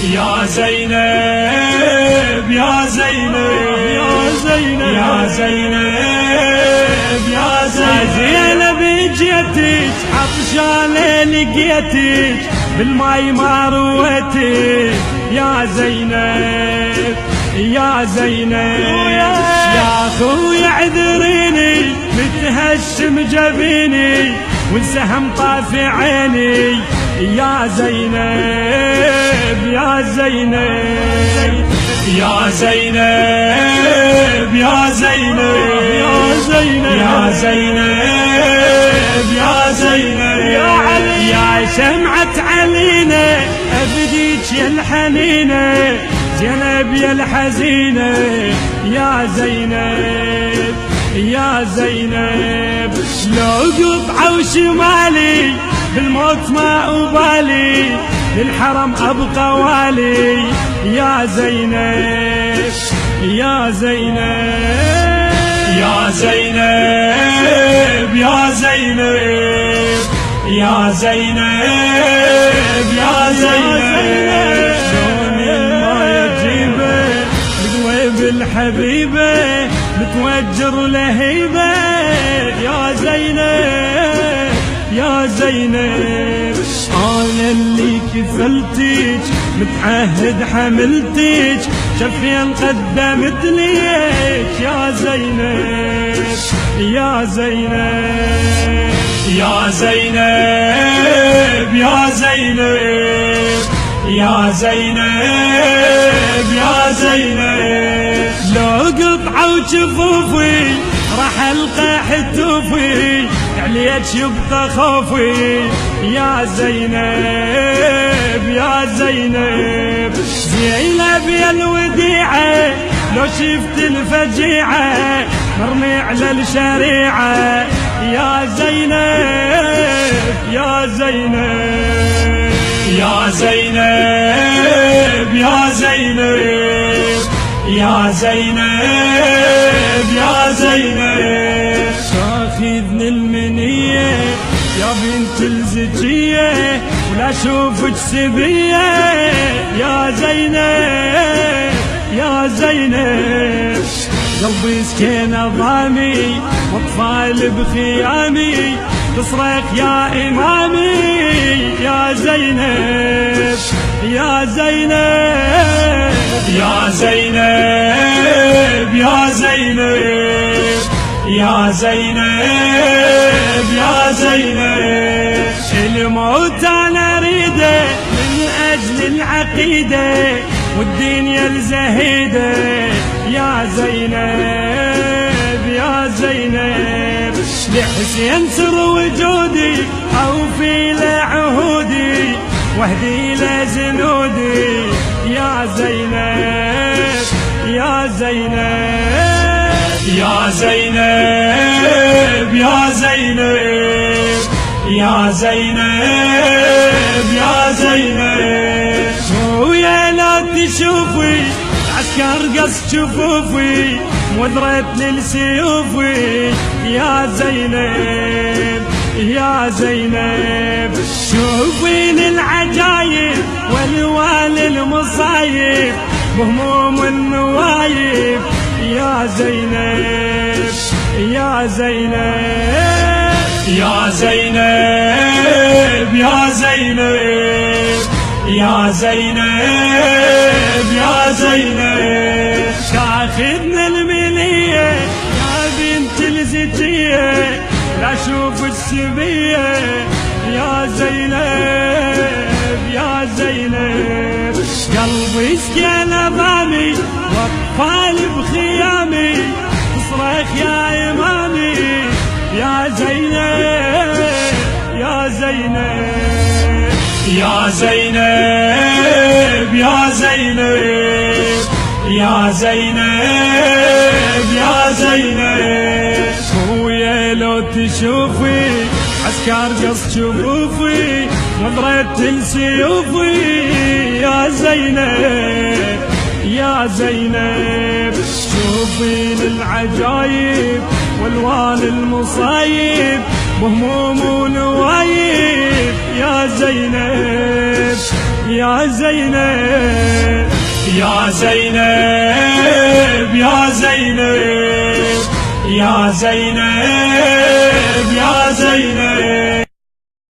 يا زينب يا زينب يا زينب يا زينب يا زينب جيتك عطشانة لقيتك بالماي ما رويتك يا زينب يا زينب يا اخوي اعذريني متهشم جبيني والسهم طافي عيني يا زينب يا زينب يا زينب يا زينب يا زينب يا زينب يا زينب يا علي يا شمعة علينا أفديك يا الحنينة زينب يا الحزينة يا زينب يا زينب لو قطعوا شمالي بالموت ما أبالي للحرم أبقى والي يا زينب يا زينب يا زينب يا زينب يا زينب يا زينب شلون ما يجيبه بقويب الحبيبة بتوجر لهيبة يا زينب يا زينب انا اللي كفلتك متعهد حملتك شفين قدمت ليك يا زينب يا زينب يا زينب يا زينب يا زينب يا زينب لو قطعوا جفوفي راح القى حتوفي عليك يبقى خوفي يا زينب يا زينب زينب يا الوديعة لو شفت الفجيعة مرمي على الشريعة يا زينب يا زينب يا زينب يا زينب يا زينب يا زينب تاخذني المنية يا بنت الزكية ولا اشوفك سبية يا زينب يا زينب قلبي سكين ضامي واطفال بخيامي تصرخ يا امامي يا زينب يا زينب يا زينب يا زينب يا زينب يا زينب الموت انا اريده من اجل العقيده والدنيا الزهيده يا زينب يا زينب لحسين سر وجودي اوفي لعهودي واهدي لزنودي يا زينب يا زينب يا زينب يا زينب يا زينب يا زينب ويا لا تشوفي عسكر قص شفوفي مدرت للسيوفي يا زينب يا زينب شوفين العجايب والوالي المصايب بهموم النوايب يا زينب يا زينب يا زينب يا زينب يا زينب يا زينب تاخذنا المنية يا بنت الزكية لا اشوف السبية يا زينب يا زينب قلبي سكن امامي واطفال بخيامي تصرخ يا امامي يا زينب يا زينب يا زينب يا زينب يا زينب يا زينب خويا لو تشوفي عسكر قص شفوفي نظرة السيوفي يا زينب يا زينب شوفي للعجايب والوان المصايب بهموم ونوايب يا زينب يا زينب يا زينب يا زينب يا زينب يا زينب